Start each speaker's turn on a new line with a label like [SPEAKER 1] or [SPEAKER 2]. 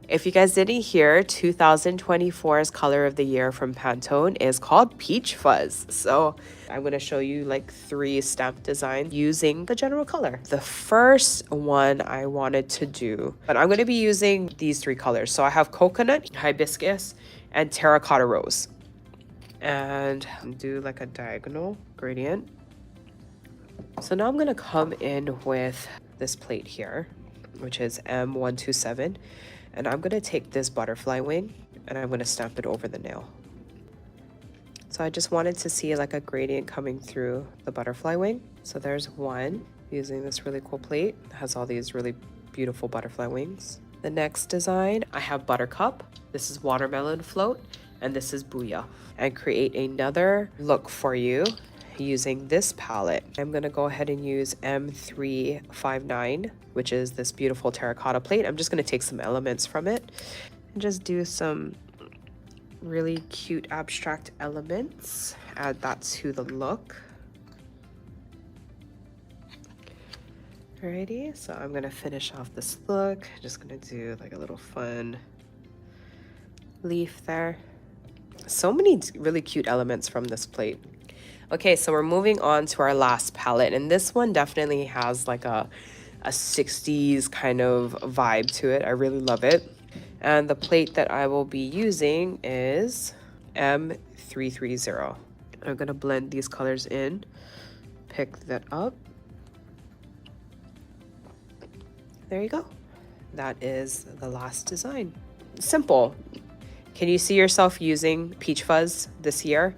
[SPEAKER 1] If you guys didn't hear, 2024's color of the year from Pantone is called Peach Fuzz. So I'm going to show you like 3 stamp designs using the general color. The first one I wanted to do, but I'm going to be using these 3 colors. So I have coconut, hibiscus, and terracotta rose. And do like a diagonal gradient. So now I'm going to come in with this plate here, which is M127. And I'm going to take this butterfly wing and I'm going to stamp it over the nail. So I just wanted to see like a gradient coming through the butterfly wing. So there's one using this really cool plate. It has all these really beautiful butterfly wings. The next design, I have buttercup. This is watermelon float and this is booyah. And create another look for you using this palette. I'm going to go ahead and use M359, which is this beautiful terracotta plate. I'm just going to take some elements from it and just do some really cute abstract elements. Add that to the look. Alrighty, so I'm going to finish off this look. Just going to do like a little fun leaf there. So many really cute elements from this plate. Okay, so we're moving on to our last palette, and this one definitely has like a 60s kind of vibe to it. I really love it. And the plate that I will be using is M330. I'm gonna blend these colors in, pick that up. There you go. That is the last design. Simple. Can you see yourself using Peach Fuzz this year?